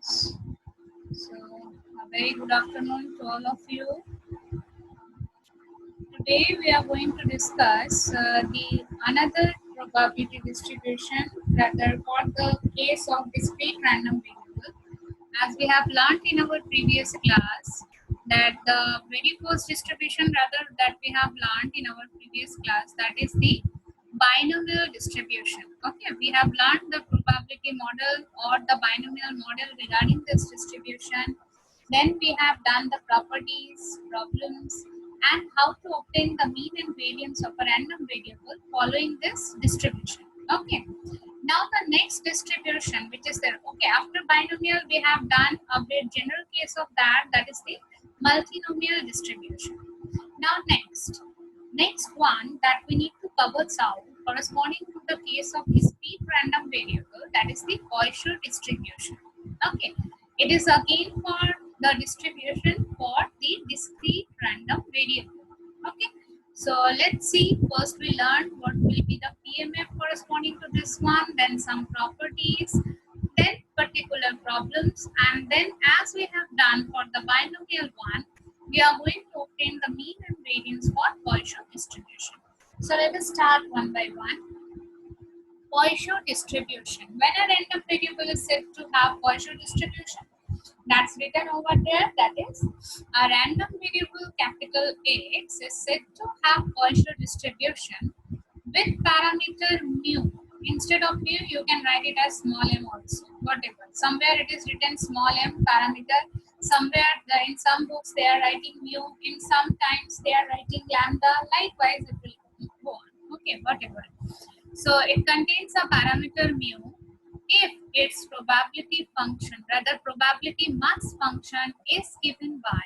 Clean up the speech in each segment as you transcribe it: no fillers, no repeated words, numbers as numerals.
So, a very good afternoon to all of you. Today we are going to discuss the another probability distribution, rather for the case of discrete random variable. As we have learned in our previous class, that the very first distribution rather that we have learned in our previous class, that is the binomial distribution. Okay, we have learned the probability model or the binomial model regarding this distribution. Then we have done the properties, problems, and how to obtain the mean and variance of a random variable following this distribution. Okay. Now the next distribution, which is there. Okay, after binomial, we have done a very general case of that. That is the multinomial distribution. Now next one that we need to cover out corresponding to the case of discrete random variable, that is the Poisson distribution. Okay, it is again for the distribution for the discrete random variable. Okay, so let's see. First we learn what will be the PMF corresponding to this one, then some properties, then particular problems, and then as we have done for the binomial one, we are going to obtain the mean and variance for Poisson distribution. So let us start one by one. Poisson distribution. When a random variable is said to have Poisson distribution, that's written over there. That is, a random variable capital X is said to have Poisson distribution with parameter mu. Instead of mu, you can write it as small m also. Whatever. Somewhere it is written small m parameter. Somewhere in some books they are writing mu. In sometimes they are writing lambda. Likewise, it will go on. Okay, whatever. So it contains a parameter mu if its probability function, rather probability mass function, is given by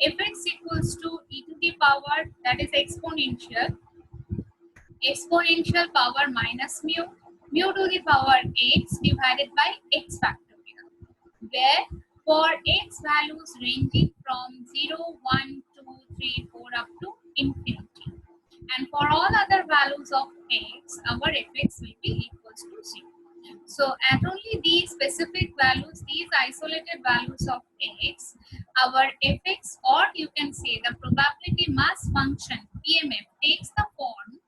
fx equals to e to the power, that is exponential power minus mu to the power x divided by x factorial, where for x values ranging from 0, 1, 2, 3, 4 up to infinity, and for all other values of x, our fx will be equals to 0. So at only these specific values, these isolated values of x, our fx, or you can say the probability mass function PMF, takes the form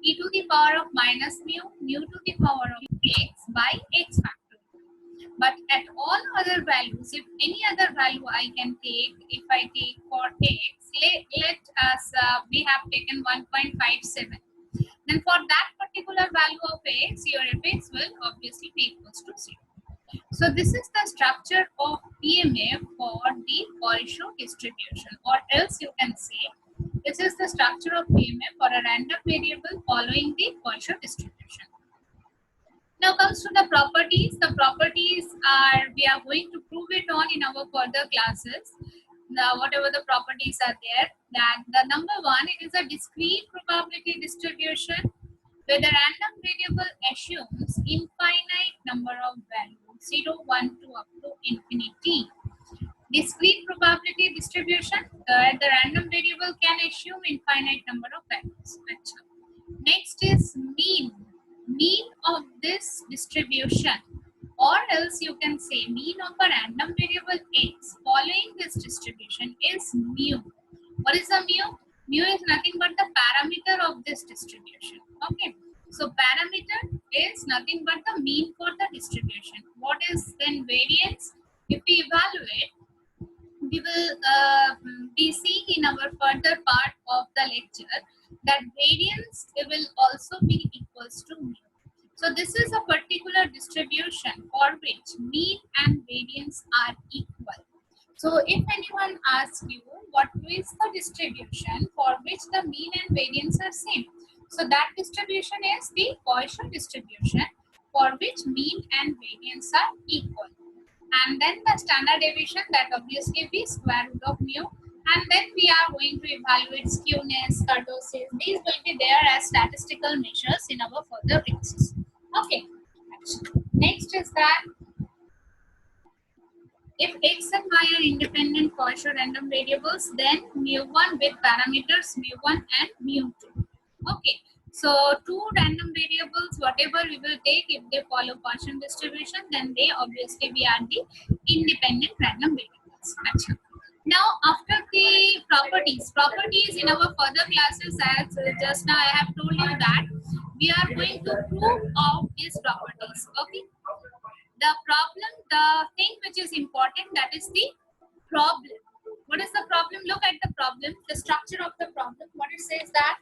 e to the power of minus mu to the power of x by x factorial. But at all other values, if any other value I can take, if I take for x, let us, we have taken 1.57. Then for that particular value of x, your fx will obviously be equals to 0. So this is the structure of PMF for the Poisson distribution, or else you can say this is the structure of PMF for a random variable following the Poisson distribution. Now comes to the properties. The properties are, we are going to prove it on in our further classes. Now, whatever the properties are there, that the number one, it is a discrete probability distribution where the random variable assumes infinite number of values, 0, 1, 2 up to infinity. Discrete probability distribution, the random variable can assume infinite number of values. Next is mean of this distribution, or else you can say mean of a random variable x following this distribution is mu. What is the mu? Mu is nothing but the parameter of this distribution. Okay, so parameter is nothing but the mean for the distribution. What is then variance? If we evaluate, we will be seeing in our further part of the lecture that variance will also be equals to mu. So this is a particular distribution for which mean and variance are equal. So if anyone asks you what is the distribution for which the mean and variance are same, so that distribution is the Poisson distribution for which mean and variance are equal. And then the standard deviation, that obviously be square root of mu, and then we are going to evaluate skewness, kurtosis. These will be there as statistical measures in our further classes. Okay, next is that if x and y are independent Poisson random variables, then mu1 with parameters mu1 and mu2. Okay, So two random variables, whatever we will take, if they follow Gaussian distribution, then they obviously we are the independent random variables. Achha. Now after the properties in our further classes, as just now I have told you that we are going to prove out these properties. Okay. The thing which is important, that is the problem. What is the problem? Look at the problem, the structure of the problem. What it says that,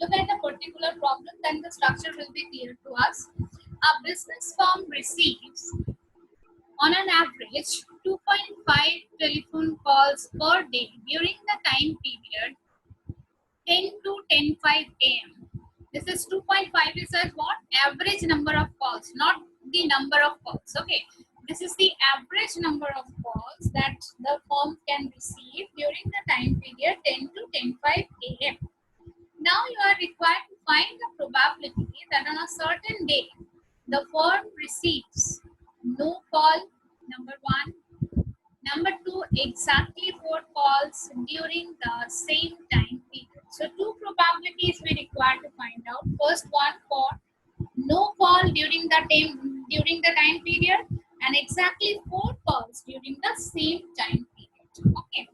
look at the particular problem, then the structure will be clear to us. A business firm receives on an average 2.5 telephone calls per day during the time period 10 to 10:05 a.m. This is 2.5 is as what? Average number of calls, not the number of calls. Okay. This is the average number of calls that the firm can receive during the time period 10 to 10:05 a.m. Now you are required to find the probability that on a certain day the firm receives no call, number one. Number two, exactly 4 calls during the same time period. So two probabilities we require to find out. First one for no call during the time period, and exactly 4 calls during the same time period. Okay.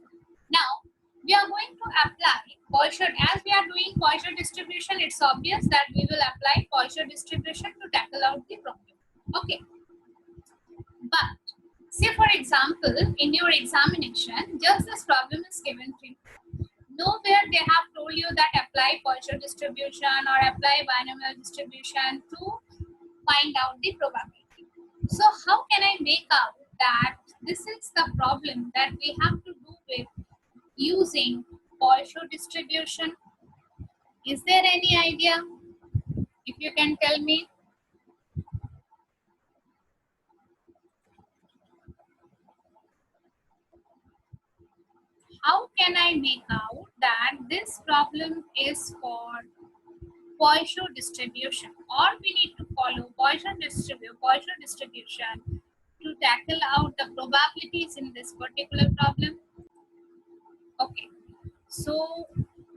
Now we are going to apply Poisson. As we are doing Poisson distribution, it's obvious that we will apply Poisson distribution to tackle out the problem. Okay. But say for example, in your examination, just this problem is given to you. Nowhere they have told you that apply Poisson distribution or apply binomial distribution to find out the probability. So how can I make out that this is the problem that we have to do with using Poisson distribution? Is there any idea? If you can tell me. How can I make out that this problem is for Poisson distribution, or we need to follow Poisson distribution to tackle out the probabilities in this particular problem? Okay, so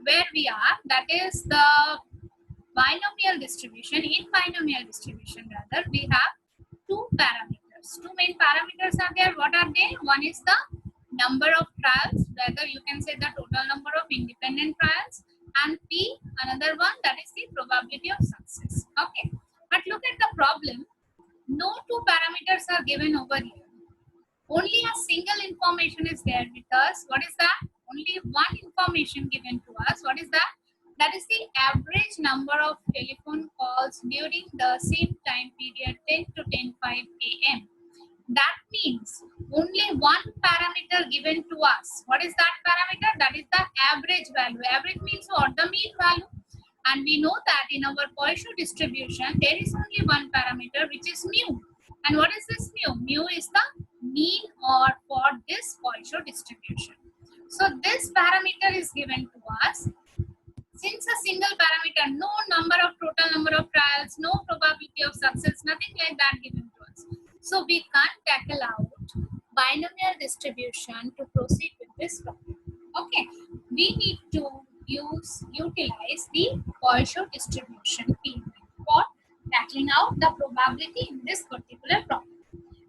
where we are, that is the binomial distribution. In binomial distribution rather, we have two parameters. Two main parameters are there. What are they? One is the number of trials, whether you can say the total number of independent trials, and P, another one, that is the probability of success. Okay, but look at the problem. No two parameters are given over here. Only a single information is there with us. What is that? Only one information given to us. What is that? That is the average number of telephone calls during the same time period 10 to 10:05 a.m. That means only one parameter given to us. What is that parameter? That is the average value. Average means what? The mean value. And we know that in our Poisson distribution, there is only one parameter, which is mu. And what is this mu? Mu is the mean or for this Poisson distribution. So this parameter is given to us. Since a single parameter, no total number of trials, no probability of success, nothing like that given to us. So we can't tackle out binomial distribution to proceed with this problem. Okay, we need to utilize the Poisson distribution for tackling out the probability in this particular problem.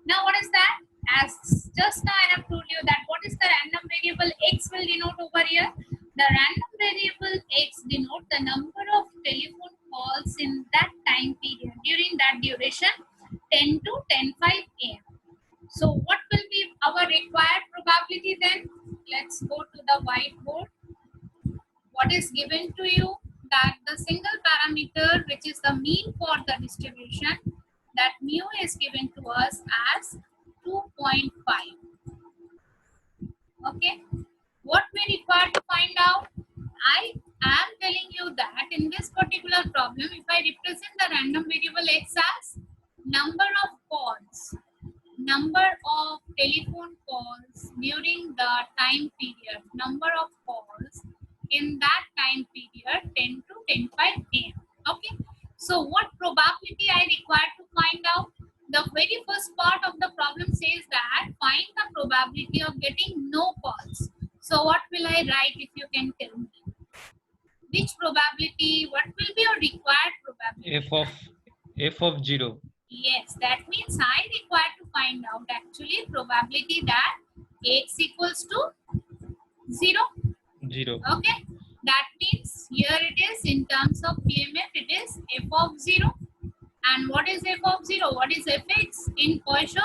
Now what is that? As just now I have told you that what is the random variable x will denote over here? The random variable x denote the number of telephone calls in that time period during that duration 10 to 10:05 a.m. So what will be our required probability then? Let's go to the whiteboard. What is given to you? That the single parameter, which is the mean for the distribution, that mu is given to us as 2.5. Okay. What we require to find out? I am telling you that in this particular problem, if I represent the random variable x as number of calls, number of telephone calls during the time period, number of calls in that time period 10 to 10:05 a.m. Okay. So what probability I require to find out? The very first part of the problem says that find the probability of getting no calls. So what will I write if you can tell me? Which probability? What will be your required probability? f of 0. Yes, that means I require to find out actually probability that x equals to 0. 0. Okay, that means here it is in terms of PMF, it is f of 0. And what is f of 0? What is fx in Poisson?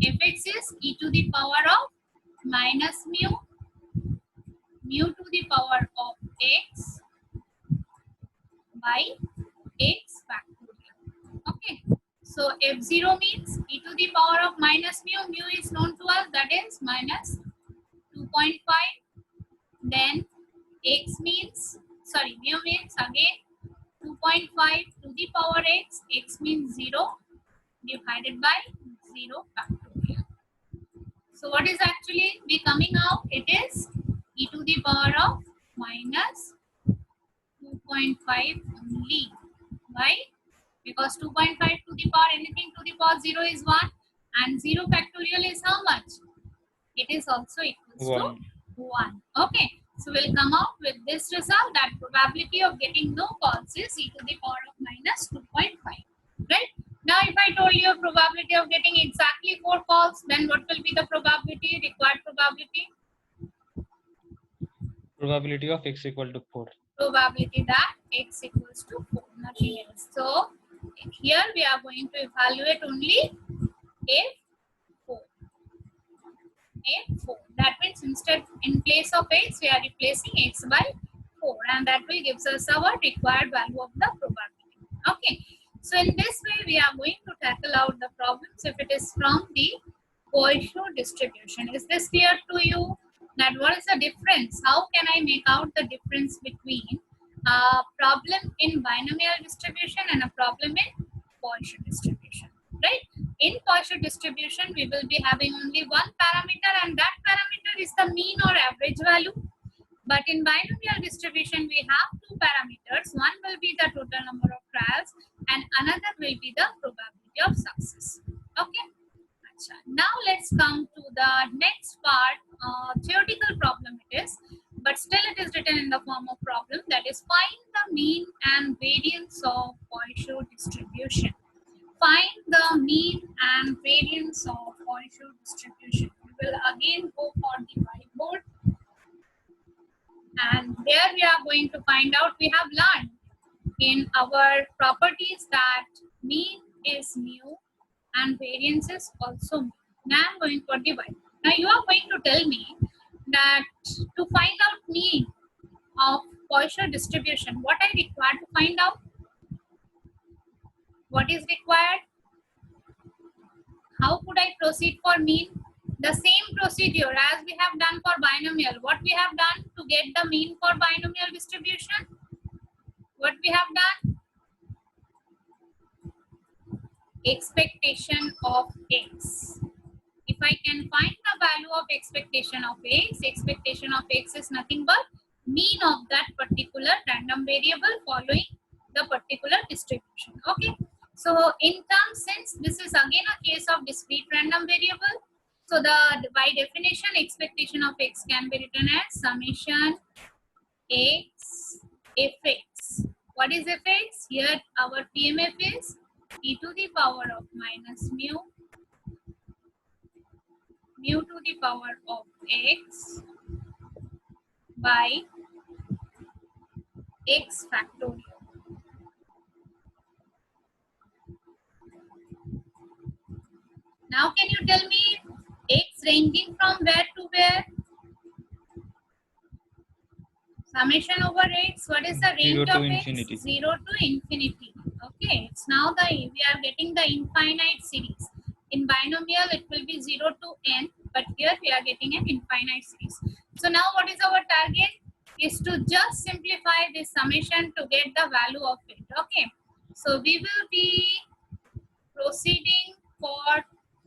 Fx is e to the power of minus mu to the power of x by x factorial. Okay, so f0 means e to the power of minus mu. Mu is known to us, that is minus 2.5. Then x means, sorry, mu means again 2.5 to the power x. X means 0 divided by 0 factorial. So what is actually be coming out? It is e to the power of minus 2.5 only. Why? Because 2.5 to the power, anything to the power 0 is 1, and 0 factorial is how much? It is also equals 1. to 1. Okay, so we'll come out with this result that probability of getting no calls is e to the power of minus 2.5. Right? Now if I told you probability of getting exactly 4 calls, then what will be the probability, required probability? Probability of x equal to 4. Probability that x equals to 4, nothing else. So here we are going to evaluate only f4. F4. That means instead, in place of x, we are replacing x by 4, and that will gives us our required value of the probability. Okay. So in this way, we are going to tackle out the problems if it is from the Poisson distribution. Is this clear to you? That what is the difference? How can I make out the difference between a problem in binomial distribution and a problem in Poisson distribution? Right? In Poisson distribution, we will be having only one parameter, and that parameter is the mean or average value. But in binomial distribution, we have two parameters. One will be the total number of trials, and another will be the probability of success. Okay. Now let's come to the next part. Theoretical problem it is, but still it is written in the form of problem. That is, find the mean and variance of Poisson distribution. Find the mean and variance of Poisson distribution. We will again go for the whiteboard, and there we are going to find out. We have learned in our properties that mean is mu and variance is also mu. Now I'm going for the whiteboard. Now you are going to tell me that to find out mean of Poisson distribution, what I require to find out? What is required? How could I proceed for mean? The same procedure as we have done for binomial. What we have done to get the mean for binomial distribution? What we have done? Expectation of x. If I can find the value of expectation of x is nothing but mean of that particular random variable following the particular distribution. Okay. So in terms, since this is again a case of discrete random variable, so the by definition expectation of x can be written as summation x fx. What is fx? Here our PMF is e to the power of minus mu to the power of x by x factorial. Now can you tell me x ranging from where to where? Summation over x, what is the range of infinity. x? 0 to infinity. Okay, it's now we are getting the infinite series. In binomial, it will be 0 to n, but here we are getting an infinite series. So now what is our target? Is to just simplify this summation to get the value of it. Okay, so we will be proceeding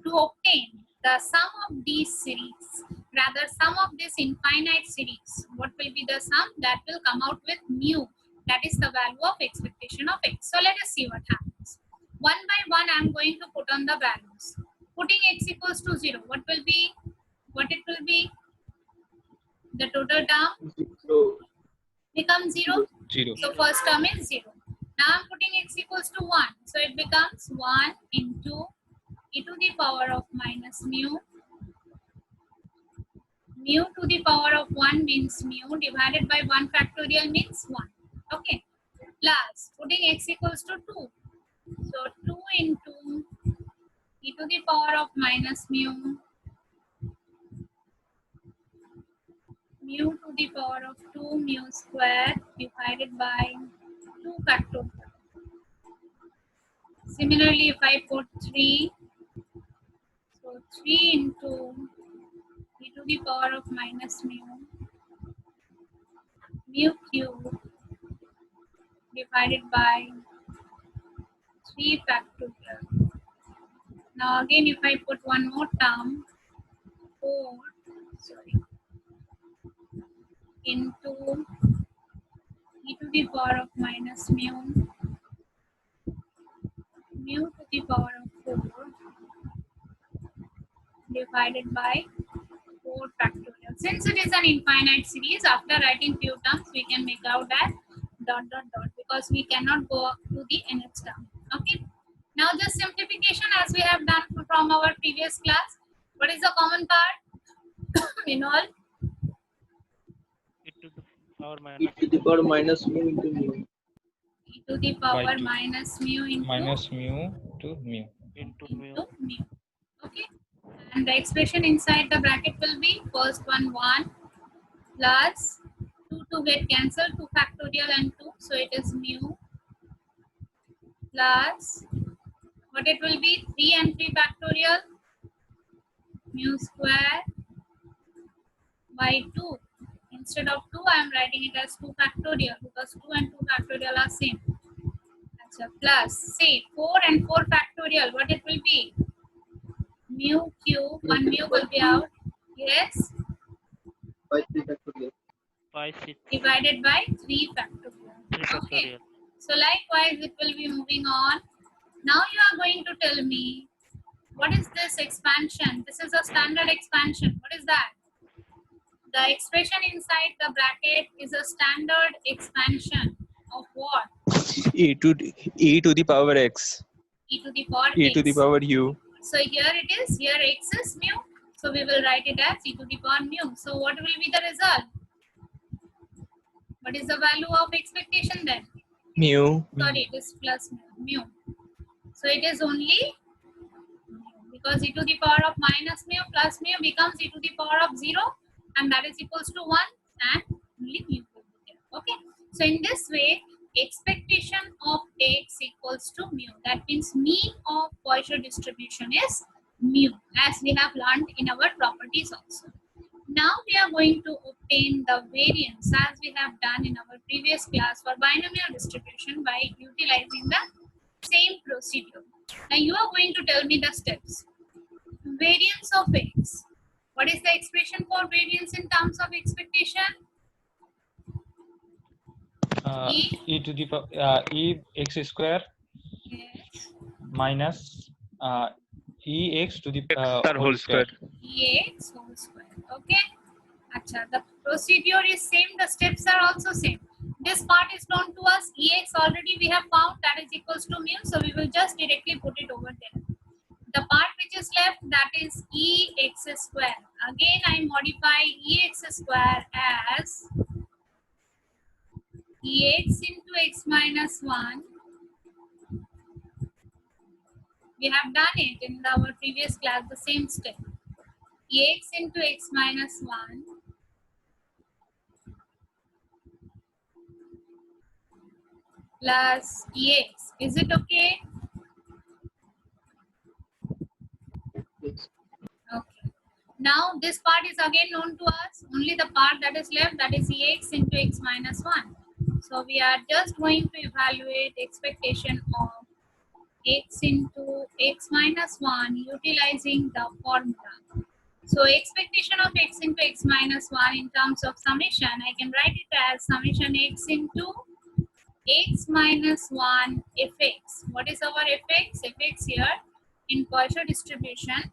to obtain the sum of these series, rather sum of this infinite series. What will be the sum? That will come out with mu. That is the value of expectation of x. So let us see what happens. One by one, I am going to put on the values. Putting x equals to 0, what will be? What it will be? The total term becomes 0. 0. So first term is 0. Now I'm putting x equals to 1. So it becomes 1 into e to the power of minus mu. Mu to the power of 1 means mu divided by 1 factorial means 1. Okay. Plus putting x equals to 2. So 2 into e to the power of minus mu. Mu to the power of 2 mu square divided by 2 factorial. Similarly, if I put 3, so 3 into e to the power of minus mu cube divided by 3 factorial. Now again, if I put one more term, 4, into e to the power of minus mu to the power of 4 divided by 4 factorial. Since it is an infinite series, after writing few terms, we can make out that dot dot dot because we cannot go up to the nth term. Okay. Now just simplification as we have done from our previous class. What is the common part in all? e to the power minus e to the power minus mu into mu. E to the power By 2. minus mu into Minus mu to mu. into mu. mu. Okay. And the expression inside the bracket will be first one 1 plus 2 to get cancelled, 2 factorial and 2. So it is mu plus what it will be 3 and 3 factorial mu square by 2. Instead of 2, I am writing it as 2 factorial because 2 and 2 factorial are same. Achha, plus say 4 and 4 factorial. What it will be? Mu cube. One mu will be out. Yes. By 3 factorial. By 6. Divided by 3 factorial. 3 Okay. factorial. So likewise, it will be moving on. Now you are going to tell me what is this expansion? This is a standard expansion. What is that? The expression inside the bracket is a standard expansion of what? e to the power x, E to the power e x. to the power u. So here it is. Here x is mu. So we will write it as e to the power mu. So what will be the result? What is the value of expectation then? Mu. Sorry, it is plus mu. So it is only mu because e to the power of minus mu plus mu becomes e to the power of 0 and that is equals to 1 and only mu will be there. Okay. So in this way, expectation of x equals to mu. That means mean of Poisson distribution is mu as we have learned in our properties also. Now we are going to obtain the variance as we have done in our previous class for binomial distribution by utilizing the same procedure. Now you are going to tell me the steps. Variance of x. What is the expression for variance in terms of expectation? E to the power e x square Yes. minus e x to the whole square. Ex whole square. Okay. Acha, the procedure is same. The steps are also same. This part is known to us. Ex already we have found that is equals to mu. So we will just directly put it over there. The part which is left that is ex square. Again I modify ex square as ex into x minus 1. We have done it in our previous class, the same step. Ex into x minus 1 plus ex. Is it okay? Yes. Okay. Now this part is again known to us. Only the part that is left, that is ex into x minus 1. So we are just going to evaluate expectation of x into x minus 1 utilizing the formula. So expectation of x into x minus 1 in terms of summation, I can write it as summation x into x minus 1 fx. What is our fx? Fx here in Poisson distribution,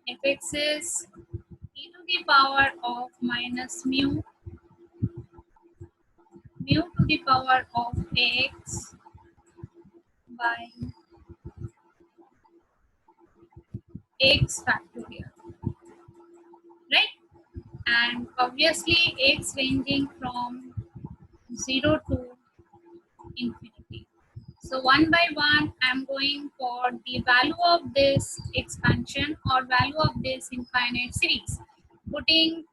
fx is e to the power of minus mu mu to the power of x by x factorial, right? And obviously x ranging from 0 to infinity. So one by one, I'm going for the value of this expansion or value of this infinite series. Putting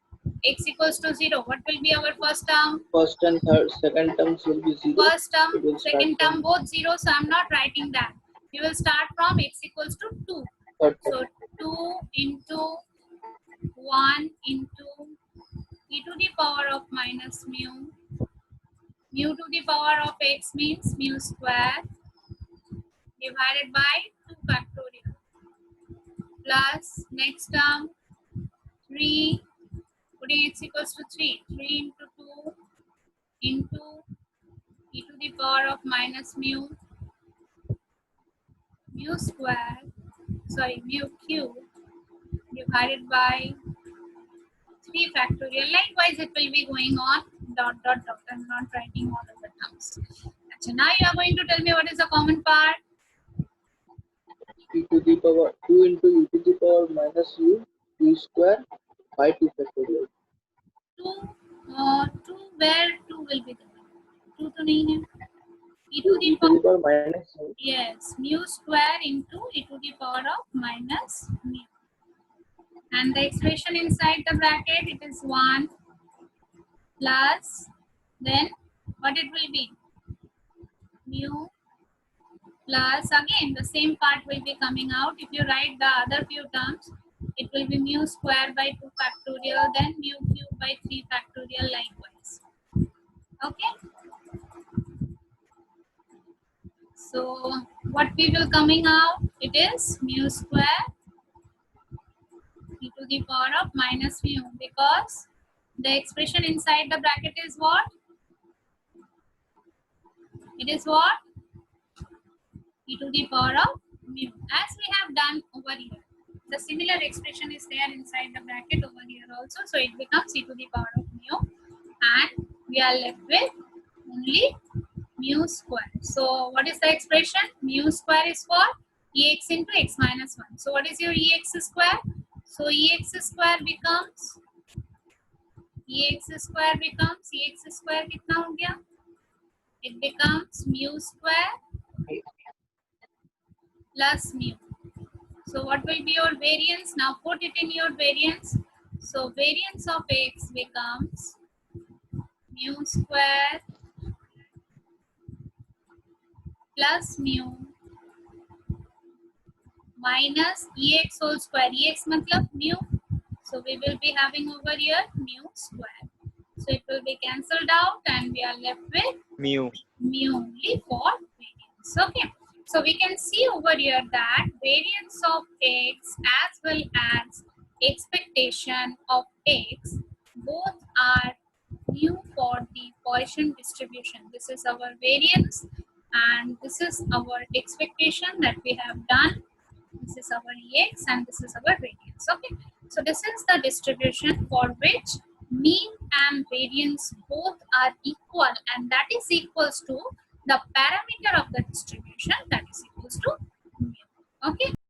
x equals to 0, what will be our first term? First and third, second terms will be 0. First term, It will start second from term, both 0, so I'm not writing that. You will start from x equals to 2. third term. So 2 into 1 into e to the power of minus mu. Mu to the power of x means mu square divided by 2 factorial plus next term 3, putting x equals to 3, 3 into 2 into e to the power of minus mu square, sorry, mu cube divided by 3 factorial. Likewise, it will be going on dot dot dot. I'm not writing all of the terms. Achha, now you are going to tell me what is the common part. e to the power 2 into e to the power minus u square by 2 factorial. 2 where 2 will be there? 2 to nahi hai. E to the e to power, the power minus u. yes, mu square into e to the power of minus mu. And the expression inside the bracket, it is 1 plus, then what it will be? Mu plus, again the same part will be coming out. If you write the other few terms, it will be mu square by 2 factorial, then mu cube by 3 factorial, likewise. Okay. So what we will coming out, it is mu square e to the power of minus mu, because the expression inside the bracket is what? It is what? E to the power of mu, as we have done over here. The similar expression is there inside the bracket over here also, so it becomes e to the power of mu, and we are left with only mu square. So what is the expression? Mu square is what? Ex into x minus 1. So what is your ex square? So ex square becomes ex square कितना हो गया? It becomes mu square plus mu. So what will be your variance? Now put it in your variance. So variance of x becomes mu square plus mu minus ex whole square. Ex matlab mu. So we will be having over here mu square. So it will be cancelled out and we are left with Mu. only for variance. Okay. So we can see over here that variance of x as well as expectation of x both are new for the Poisson distribution. This is our variance and this is our expectation that we have done. This is our ex and this is our variance. Okay. So this is the distribution for which mean and variance both are equal, and that is equals to the parameter of the distribution, that is equals to mu. Okay.